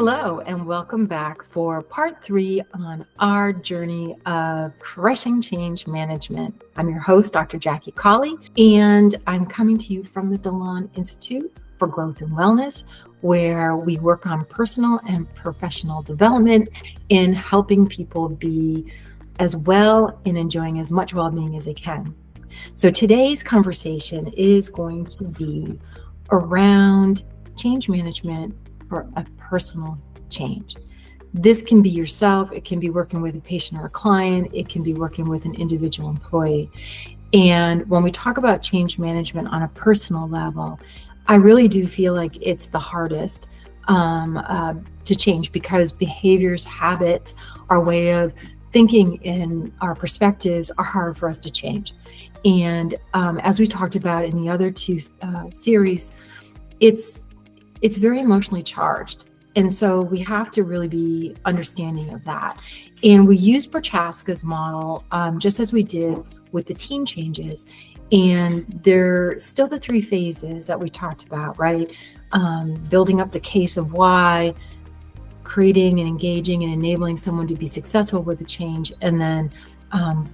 Hello, and welcome back for part 3 on our journey of crushing change management. I'm your host, Dr. Jackie Cawley, and I'm coming to you from the Delean Institute for Growth and Wellness, where we work on personal and professional development in helping people be as well and enjoying as much well-being as they can. So today's conversation is going to be around change management for a personal change. This can be yourself, it can be working with a patient or a client, it can be working with an individual employee. And when we talk about change management on a personal level, I really do feel like it's the hardest to change, because behaviors, habits, our way of thinking and our perspectives are hard for us to change. And as we talked about in the other two series, it's very emotionally charged. And so we have to really be understanding of that. And we use Prochaska's model, just as we did with the team changes. And they're still the 3 phases that we talked about, right? Building up the case of why, creating and engaging and enabling someone to be successful with the change, and then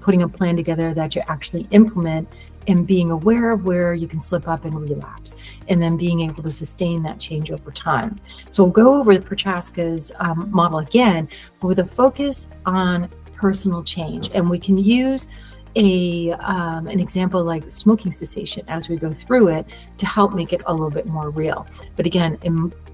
putting a plan together that you actually implement, and being aware of where you can slip up and relapse, and then being able to sustain that change over time. So we'll go over the Prochaska's model again, but with a focus on personal change. And we can use an example like smoking cessation as we go through it to help make it a little bit more real. But again,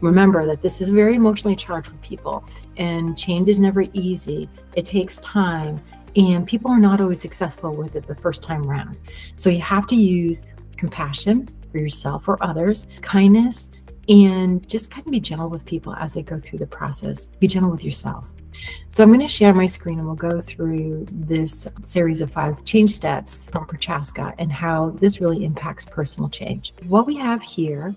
remember that this is very emotionally charged for people, and change is never easy. It takes time, and people are not always successful with it the first time around. So you have to use compassion for yourself or others, kindness, and just kind of be gentle with people as they go through the process. Be gentle with yourself. So I'm going to share my screen, and we'll go through this series of 5 change steps from Prochaska and how this really impacts personal change. What we have here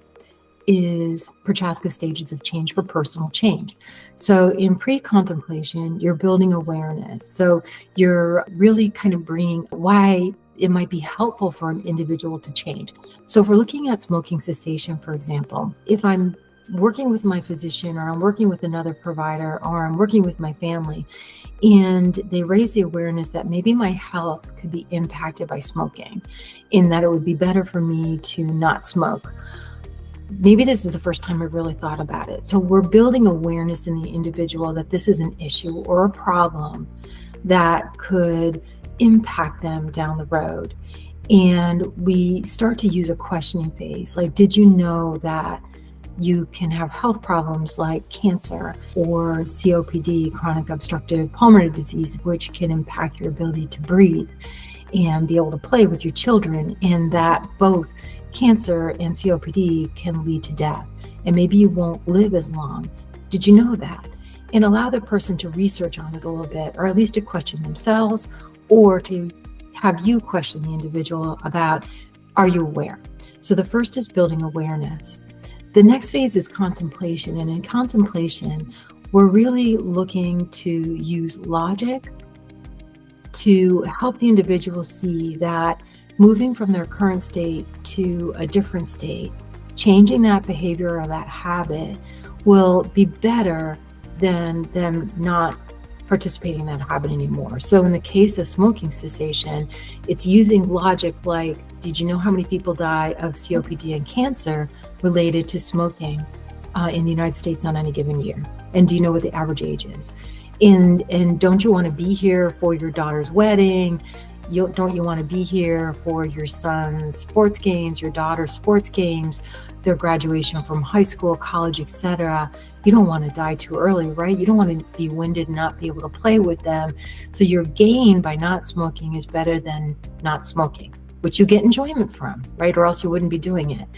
is Prochaska's stages of change for personal change. So in pre-contemplation, you're building awareness. So you're really kind of bringing why it might be helpful for an individual to change. So if we're looking at smoking cessation, for example, if I'm working with my physician, or I'm working with another provider, or I'm working with my family, and they raise the awareness that maybe my health could be impacted by smoking, in that it would be better for me to not smoke. Maybe this is the first time I've really thought about it. So we're building awareness in the individual that this is an issue or a problem that could impact them down the road. And we start to use a questioning phase, like, did you know that you can have health problems like cancer or COPD, chronic obstructive pulmonary disease, which can impact your ability to breathe and be able to play with your children, and that both cancer and COPD can lead to death, and maybe you won't live as long. Did you know that? And allow the person to research on it a little bit, or at least to question themselves, or to have you question the individual about, are you aware? So the first is building awareness. The next phase is contemplation. And in contemplation, we're really looking to use logic to help the individual see that moving from their current state to a different state, changing that behavior or that habit, will be better than them not participating in that habit anymore. So in the case of smoking cessation, it's using logic like, did you know how many people die of COPD and cancer related to smoking in the United States on any given year? And do you know what the average age is? And don't you want to be here for your daughter's wedding? Don't you want to be here for your son's sports games, your daughter's sports games, their graduation from high school, college, etc.? You don't want to die too early, right? You don't want to be winded and not be able to play with them. So your gain by not smoking is better than not smoking, which you get enjoyment from, right? Or else you wouldn't be doing it.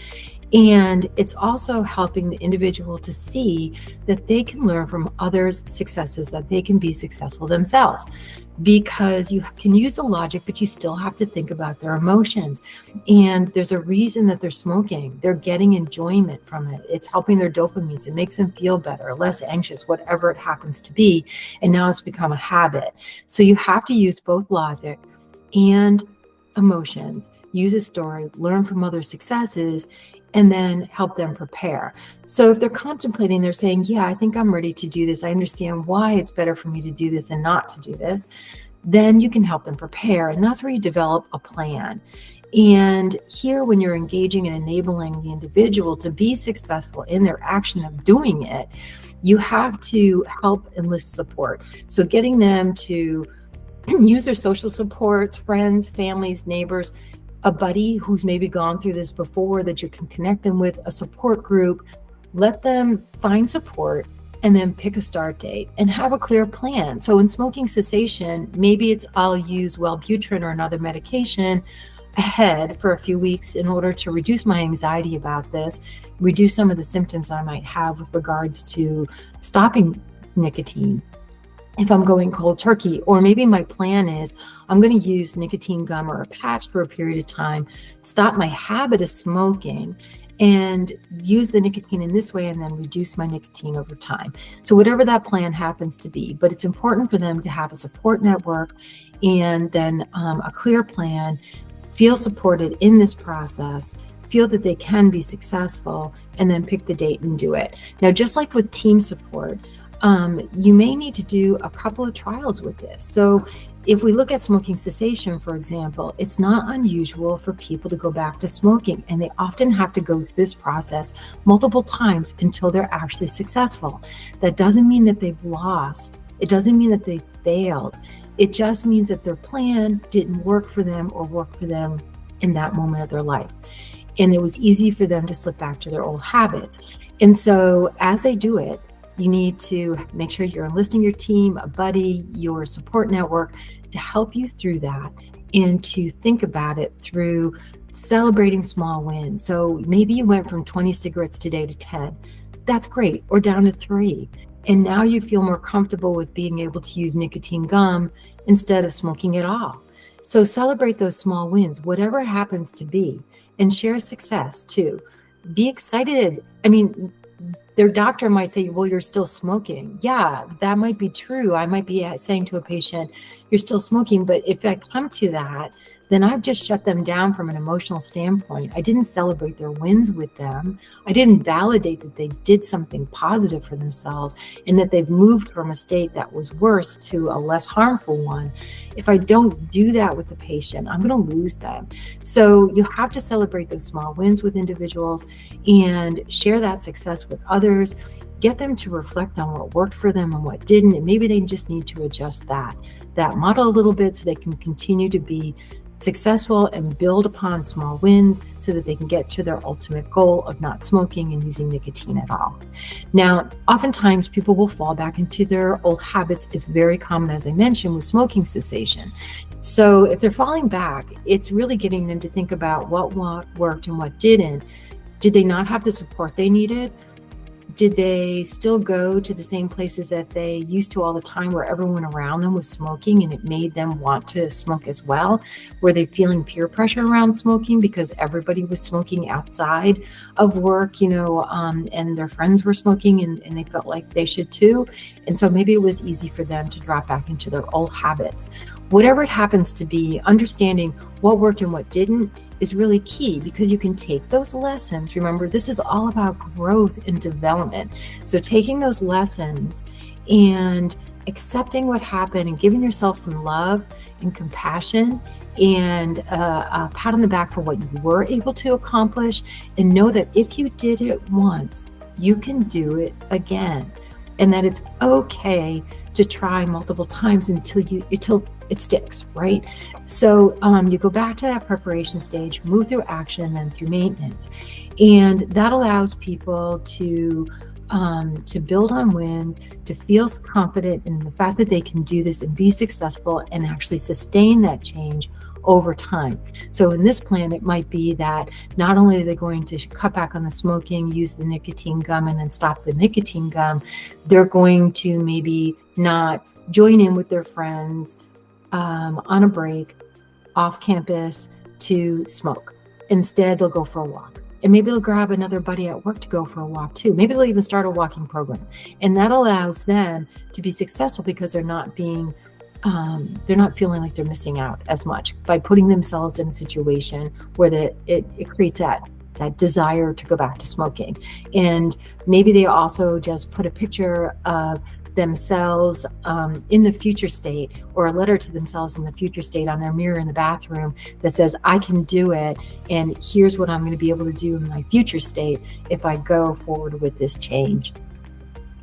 And it's also helping the individual to see that they can learn from others' successes, that they can be successful themselves. Because you can use the logic, but you still have to think about their emotions. And there's a reason that they're smoking. They're getting enjoyment from it. It's helping their dopamines. It makes them feel better, less anxious, whatever it happens to be. And now it's become a habit. So you have to use both logic and emotions, use a story, learn from other successes, and then help them prepare. So if they're contemplating, they're saying, yeah, I think I'm ready to do this. I understand why it's better for me to do this and not to do this. Then you can help them prepare. And that's where you develop a plan. And here, when you're engaging and enabling the individual to be successful in their action of doing it, you have to help enlist support. So getting them to use their social supports, friends, families, neighbors, a buddy who's maybe gone through this before that you can connect them with, a support group. Let them find support and then pick a start date and have a clear plan. So in smoking cessation, maybe it's I'll use Wellbutrin or another medication ahead for a few weeks in order to reduce my anxiety about this, reduce some of the symptoms I might have with regards to stopping nicotine if I'm going cold turkey. Or maybe my plan is I'm going to use nicotine gum or a patch for a period of time, stop my habit of smoking, and use the nicotine in this way, and then reduce my nicotine over time. So whatever that plan happens to be, but it's important for them to have a support network and then a clear plan, feel supported in this process, feel that they can be successful, and then pick the date and do it. Now, just like with team support, you may need to do a couple of trials with this. So if we look at smoking cessation, for example, it's not unusual for people to go back to smoking, and they often have to go through this process multiple times until they're actually successful. That doesn't mean that they've lost. It doesn't mean that they failed. It just means that their plan didn't work for them or work for them in that moment of their life. And it was easy for them to slip back to their old habits. And so as they do it, you need to make sure you're enlisting your team, a buddy, your support network to help you through that, and to think about it through celebrating small wins. So maybe you went from 20 cigarettes today to 10. That's great. Or down to 3. And now you feel more comfortable with being able to use nicotine gum instead of smoking at all. So celebrate those small wins, whatever it happens to be, and share success too. Be excited. I mean, their doctor might say, well, you're still smoking. Yeah, that might be true. I might be saying to a patient, you're still smoking. But if I come to that, then I've just shut them down from an emotional standpoint. I didn't celebrate their wins with them. I didn't validate that they did something positive for themselves and that they've moved from a state that was worse to a less harmful one. If I don't do that with the patient, I'm going to lose them. So you have to celebrate those small wins with individuals and share that success with others. Get them to reflect on what worked for them and what didn't. And maybe they just need to adjust that model a little bit so they can continue to be successful and build upon small wins so that they can get to their ultimate goal of not smoking and using nicotine at all. Now, oftentimes people will fall back into their old habits. It's very common, as I mentioned, with smoking cessation. So if they're falling back, it's really getting them to think about what worked and what didn't. Did they not have the support they needed? Did they still go to the same places that they used to all the time where everyone around them was smoking and it made them want to smoke as well? Were they feeling peer pressure around smoking because everybody was smoking outside of work, and their friends were smoking and they felt like they should too? And so maybe it was easy for them to drop back into their old habits. Whatever it happens to be, understanding what worked and what didn't is really key, because you can take those lessons. Remember, this is all about growth and development. So taking those lessons and accepting what happened and giving yourself some love and compassion and a pat on the back for what you were able to accomplish, and know that if you did it once, you can do it again, and that it's okay to try multiple times until it sticks, right? So you go back to that preparation stage, move through action and through maintenance. And that allows people to build on wins, to feel confident in the fact that they can do this and be successful and actually sustain that change over time. So in this plan, it might be that not only are they going to cut back on the smoking, use the nicotine gum, and then stop the nicotine gum, they're going to maybe not join in with their friends on a break off campus to smoke. Instead, they'll go for a walk. And maybe they'll grab another buddy at work to go for a walk too. Maybe they'll even start a walking program. And that allows them to be successful because they're not feeling like they're missing out as much by putting themselves in a situation where it creates that that desire to go back to smoking. And maybe they also just put a picture of themselves in the future state, or a letter to themselves in the future state on their mirror in the bathroom that says, I can do it, and here's what I'm going to be able to do in my future state if I go forward with this change.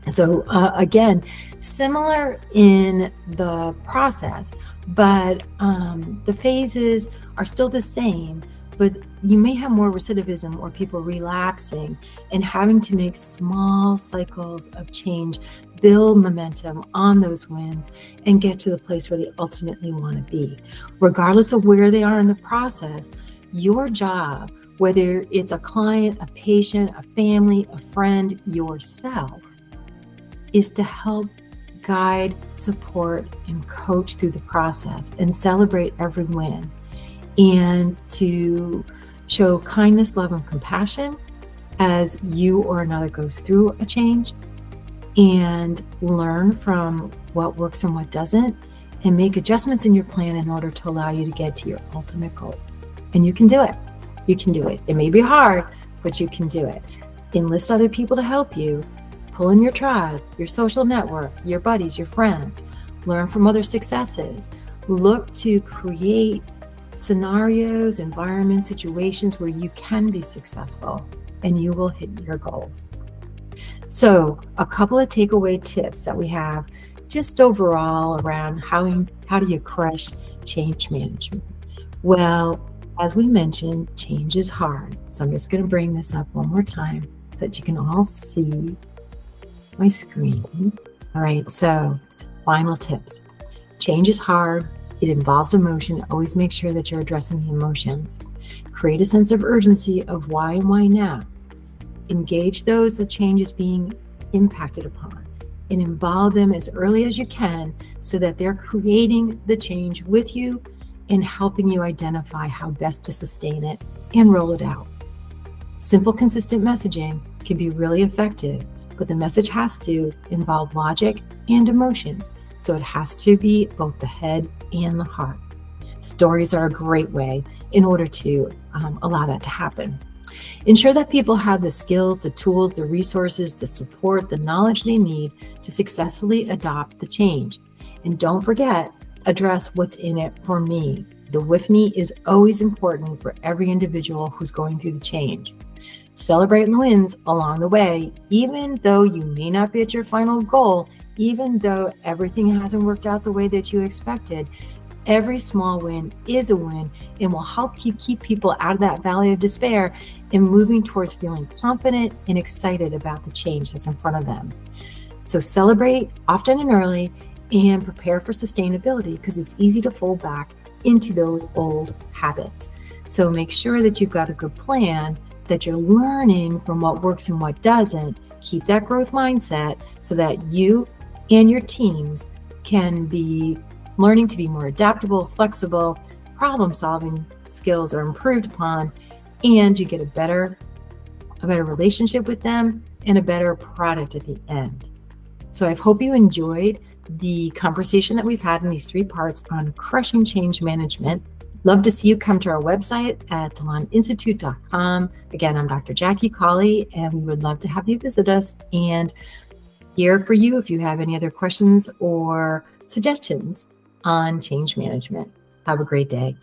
So again, similar in the process, but the phases are still the same, but you may have more recidivism or people relapsing and having to make small cycles of change, build momentum on those wins, and get to the place where they ultimately want to be. Regardless of where they are in the process, your job, whether it's a client, a patient, a family, a friend, yourself, is to help guide, support, and coach through the process and celebrate every win, and to show kindness, love, and compassion as you or another goes through a change, and learn from what works and what doesn't, and make adjustments in your plan in order to allow you to get to your ultimate goal. And you can do it. You can do it. It may be hard, but you can do it. Enlist other people to help you. Pull in your tribe, your social network, your buddies, your friends. Learn from other successes. Look to create scenarios, environments, situations where you can be successful and you will hit your goals. So a couple of takeaway tips that we have just overall around how do you crush change management? Well, as we mentioned, change is hard. So I'm just going to bring this up one more time so that you can all see my screen. All right, so final tips. Change is hard. It involves emotion. Always make sure that you're addressing the emotions. Create a sense of urgency of why and why now. Engage those that change is being impacted upon, and involve them as early as you can so that they're creating the change with you and helping you identify how best to sustain it and roll it out. Simple, consistent messaging can be really effective, but the message has to involve logic and emotions. So it has to be both the head and the heart. Stories are a great way in order to allow that to happen. Ensure that people have the skills, the tools, the resources, the support, the knowledge they need to successfully adopt the change. And don't forget, address what's in it for me. The with me is always important for every individual who's going through the change. Celebrate the wins along the way, even though you may not be at your final goal, even though everything hasn't worked out the way that you expected. Every small win is a win and will help keep people out of that valley of despair and moving towards feeling confident and excited about the change that's in front of them. So celebrate often and early and prepare for sustainability, because it's easy to fall back into those old habits. So make sure that you've got a good plan, that you're learning from what works and what doesn't. Keep that growth mindset so that you and your teams can be learning to be more adaptable, flexible, problem-solving skills are improved upon, and you get a better relationship with them and a better product at the end. So I hope you enjoyed the conversation that we've had in these 3 parts on crushing change management. Love to see you come to our website at DeleanInstitute.com. Again, I'm Dr. Jackie Cawley, and we would love to have you visit us and here for you if you have any other questions or suggestions on change management. Have a great day.